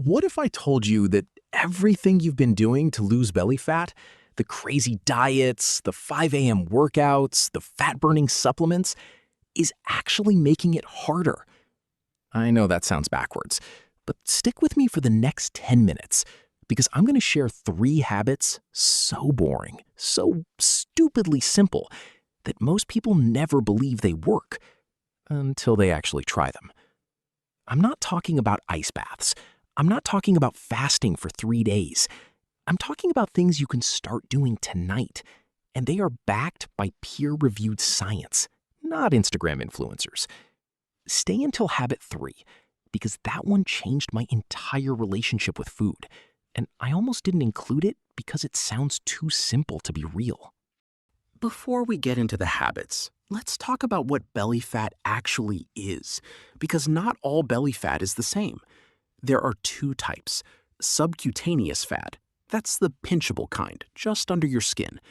What if I told you that everything you've been doing to lose belly fat, the crazy diets, the 5 a.m. workouts, the fat-burning supplements, is actually making it harder? I know that sounds backwards, but stick with me for the next 10 minutes because I'm going to share 3 habits so boring, so stupidly simple, that most people never believe they work until they actually try them. I'm not talking about ice baths. I'm not talking about fasting for 3 days. I'm talking about things you can start doing tonight, and they are backed by peer-reviewed science, not Instagram influencers. Stay until habit 3, because that one changed my entire relationship with food, and I almost didn't include it because it sounds too simple to be real. Before we get into the habits, let's talk about what belly fat actually is, because not all belly fat is the same. There are 2 types: subcutaneous fat, that's the pinchable kind, just under your skin.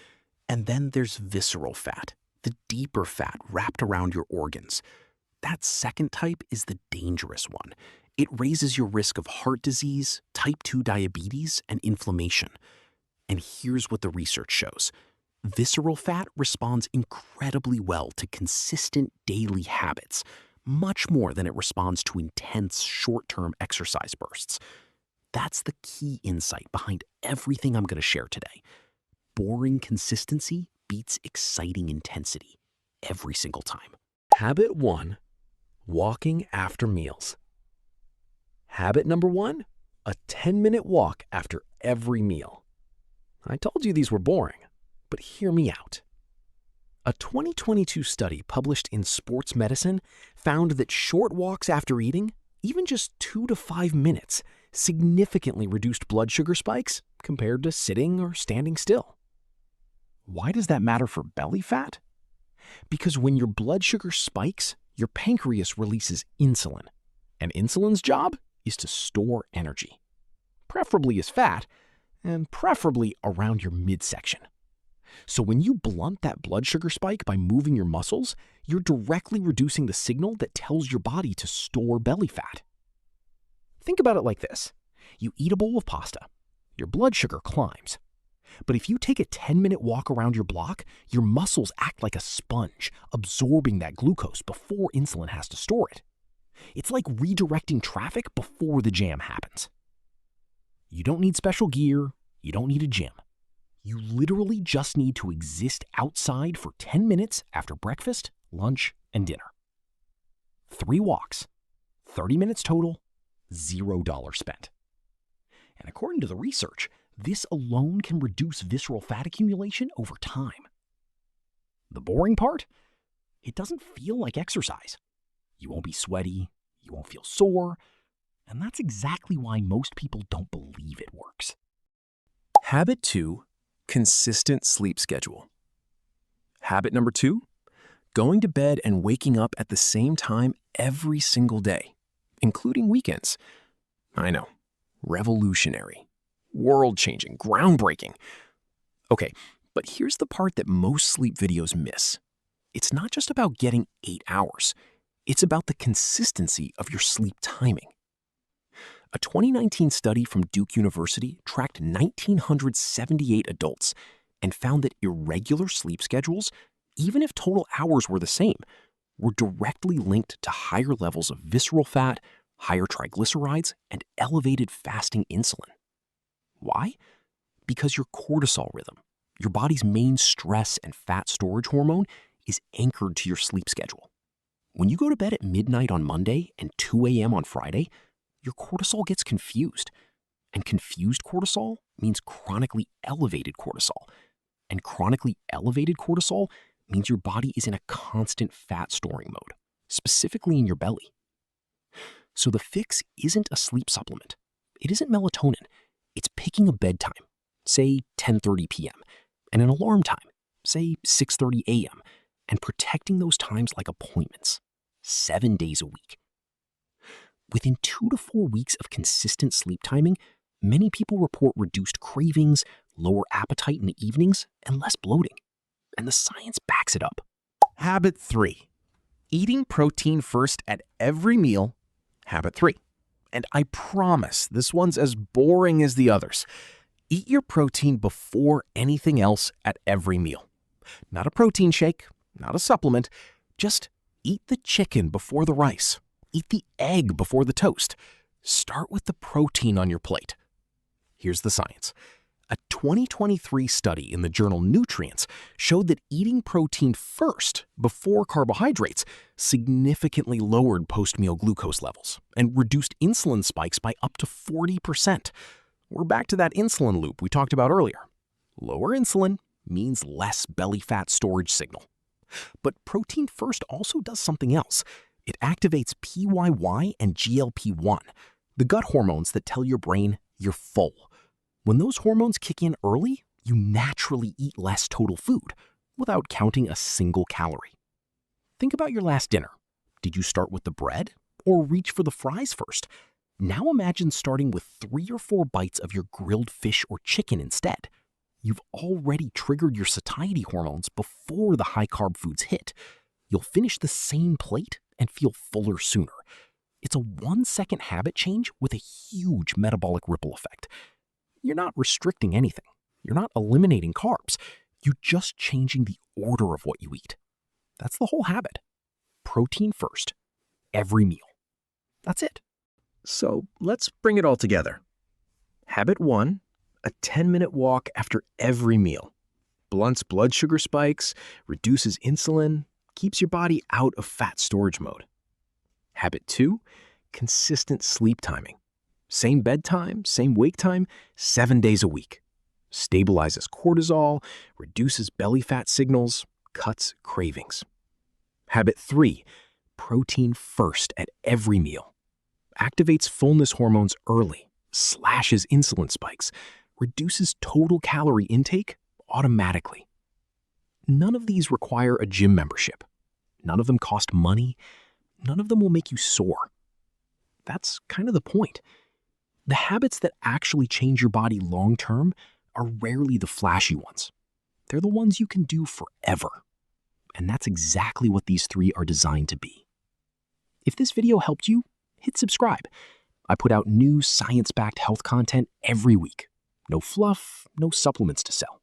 And then there's visceral fat, the deeper fat wrapped around your organs. That second type is the dangerous one. It raises your risk of heart disease, type 2 diabetes, and inflammation. And here's what the research shows. Visceral fat responds incredibly well to consistent daily habits, much more than it responds to intense short-term exercise bursts. That's the key insight behind everything I'm going to share today. Boring consistency beats exciting intensity every single time. Habit 1, walking after meals. Habit number 1, a 10-minute walk after every meal. I told you these were boring, but hear me out. A 2022 study published in Sports Medicine found that short walks after eating, even just 2 to 5 minutes, significantly reduced blood sugar spikes compared to sitting or standing still. Why does that matter for belly fat? Because when your blood sugar spikes, your pancreas releases insulin, and insulin's job is to store energy, preferably as fat, and preferably around your midsection. So when you blunt that blood sugar spike by moving your muscles, you're directly reducing the signal that tells your body to store belly fat. Think about it like this. You eat a bowl of pasta. Your blood sugar climbs. But if you take a 10-minute walk around your block, your muscles act like a sponge, absorbing that glucose before insulin has to store it. It's like redirecting traffic before the jam happens. You don't need special gear. You don't need a gym. You literally just need to exist outside for 10 minutes after breakfast, lunch, and dinner. 3 walks, 30 minutes total, $0 spent. And according to the research, this alone can reduce visceral fat accumulation over time. The boring part? It doesn't feel like exercise. You won't be sweaty, you won't feel sore, and that's exactly why most people don't believe it works. Habit 2, consistent sleep schedule. Habit number 2, going to bed and waking up at the same time every single day, including weekends. I know, revolutionary, world-changing, groundbreaking. Okay, but here's the part that most sleep videos miss. It's not just about getting 8 hours. It's about the consistency of your sleep timing. A 2019 study from Duke University tracked 1,978 adults and found that irregular sleep schedules, even if total hours were the same, were directly linked to higher levels of visceral fat, higher triglycerides, and elevated fasting insulin. Why? Because your cortisol rhythm, your body's main stress and fat storage hormone, is anchored to your sleep schedule. When you go to bed at midnight on Monday and 2 a.m. on Friday, your cortisol gets confused. And confused cortisol means chronically elevated cortisol. And chronically elevated cortisol means your body is in a constant fat storing mode, specifically in your belly. So the fix isn't a sleep supplement. It isn't melatonin. It's picking a bedtime, say 10:30 p.m., and an alarm time, say 6:30 a.m., and protecting those times like appointments, 7 days a week. Within 2 to 4 weeks of consistent sleep timing, many people report reduced cravings, lower appetite in the evenings, and less bloating. And the science backs it up. Habit 3, eating protein first at every meal. Habit 3, And I promise this one's as boring as the others. Eat your protein before anything else at every meal. Not a protein shake, not a supplement, just eat the chicken before the rice. Eat the egg before the toast. Start with the protein on your plate. Here's the science. A 2023 study in the journal Nutrients showed that eating protein first, before carbohydrates, significantly lowered post-meal glucose levels and reduced insulin spikes by up to 40%. We're back to that insulin loop we talked about earlier. Lower insulin means less belly fat storage signal. But protein first also does something else. It activates PYY and GLP-1, the gut hormones that tell your brain you're full. When those hormones kick in early, you naturally eat less total food without counting a single calorie. Think about your last dinner. Did you start with the bread or reach for the fries first? Now imagine starting with 3 or 4 bites of your grilled fish or chicken instead. You've already triggered your satiety hormones before the high-carb foods hit. You'll finish the same plate and feel fuller sooner. It's a 1-second habit change with a huge metabolic ripple effect. You're not restricting anything. You're not eliminating carbs. You're just changing the order of what you eat. That's the whole habit. Protein first, every meal. That's it. So let's bring it all together. Habit 1, a 10-minute walk after every meal. Blunts blood sugar spikes, reduces insulin, keeps your body out of fat storage mode. Habit 2, consistent sleep timing. Same bedtime, same wake time, 7 days a week. Stabilizes cortisol, reduces belly fat signals, cuts cravings. Habit 3, protein first at every meal. Activates fullness hormones early, slashes insulin spikes, reduces total calorie intake automatically. None of these require a gym membership. None of them cost money. None of them will make you sore. That's kind of the point. The habits that actually change your body long-term are rarely the flashy ones. They're the ones you can do forever. And that's exactly what these 3 are designed to be. If this video helped you, hit subscribe. I put out new science-backed health content every week. No fluff, no supplements to sell.